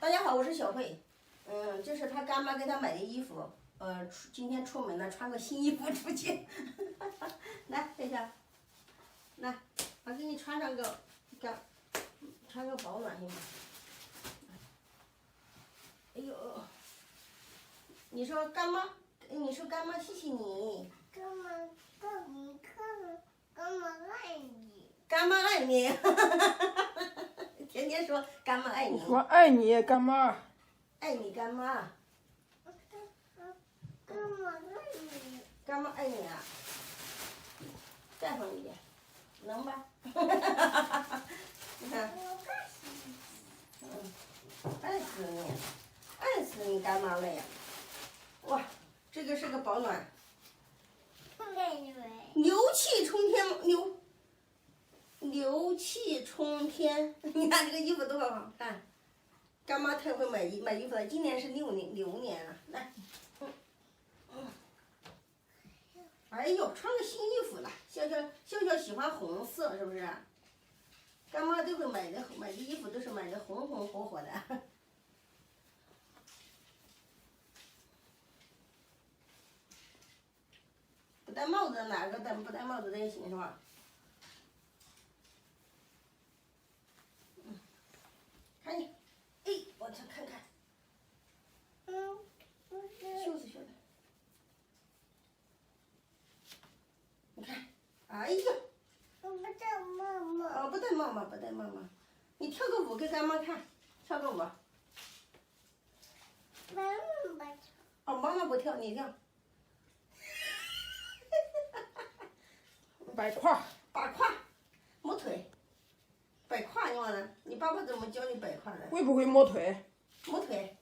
大家好，我是小慧。这是他干妈给他买的衣服。今天出门了，穿个新衣服出去。来，等一下，来，我给你穿上个，穿个保暖行吗？哎呦，你说干妈，你说干妈谢谢你。干妈让你看，干妈爱你。干妈爱你。天天说干妈爱你。说爱你干妈。爱你干妈。干妈爱你。干妈爱你啊！再放一点，能吧？你看，爱死你，爱死你干妈了呀！哇，这个是个保暖，牛气冲天，牛气冲天！你看这个衣服多好看，干妈太会买衣服了，今年是牛年了，来。哎呦，穿个新衣服了，笑笑喜欢红色，是不是？干妈都会买的衣服都是买的红红火火的。不戴帽子哪个不戴帽子的也行是吧？看你，哎，我这看看，袖子。你看，哎呀！我不戴帽帽。哦，不戴帽帽。你跳个舞给干妈看，跳个舞。妈妈不跳。哦，妈妈不跳，你跳。摆胯。摆胯，摸腿。摆胯你忘了？你爸爸怎么教你摆胯的？会不会摸腿？摸腿，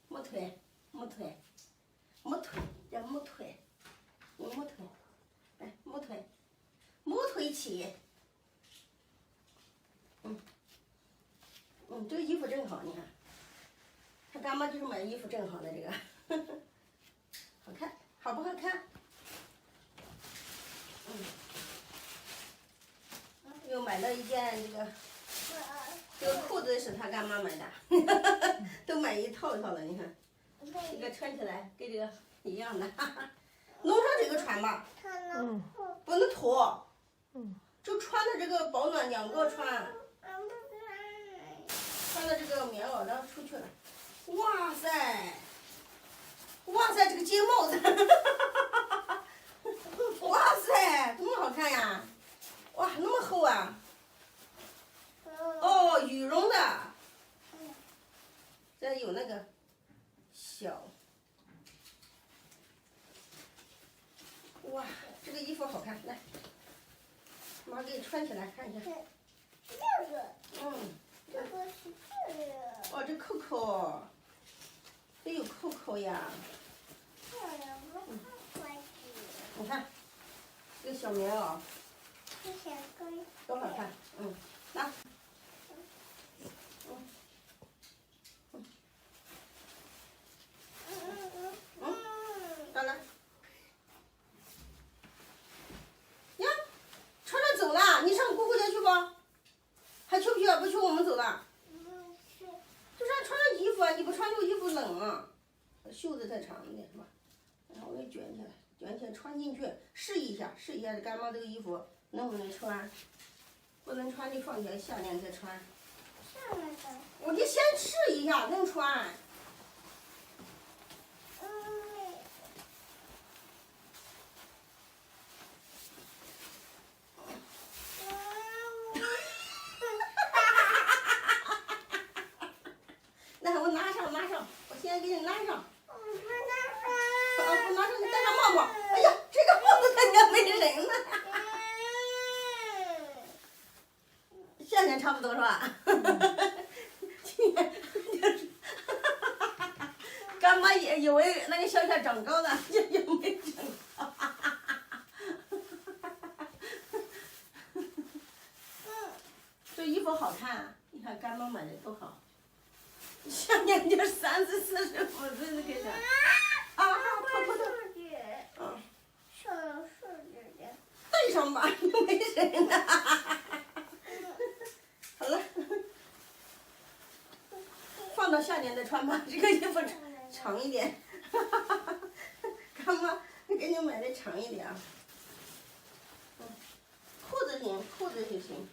叫摸腿。你摸腿，来摸腿，摸腿起。这个衣服正好，你看，他干妈就是买衣服正好的这个，好看，好不好看？又买了一件这个裤子是他干妈买的，都买一套了，你看，这个穿起来跟这个一样的，弄上这个穿吧，不能脱，就穿的这个保暖两个穿。穿了这个棉袄，然后出去了。哇塞，这个尖帽子，哇塞，这么好看呀！哇，那么厚啊！哦，羽绒的。这有那个小。哇，这个衣服好看，来，妈给你穿起来看一下。这个。这个是这个。哦，这扣扣，这有扣扣呀。你看，这个小棉袄。多好看，拿。到了。呀，穿着走了，你上姑姑家去不？还去不去？不去，我们走了。就是穿着衣服啊，你不穿这个衣服冷啊，袖子太长一点是吧？然后我给卷起来穿进去，试一下这干妈这个衣服能不能穿？不能穿就放起来，下年再穿。我就先试一下能穿。来，我拿上，我现在给你拿上。不拿上，你戴上帽帽。哎呀，这个帽子它家没人呢。夏天差不多是吧？今年干妈也以为那个小小长高了，也没长高。这衣服好看，你看干妈买的多好。下年就30、45岁就开始。带上吧，又没人了。好了，放放到夏天再穿吧，这个衣服长一点。干妈，给你买的长一点啊。裤子领，裤子就行。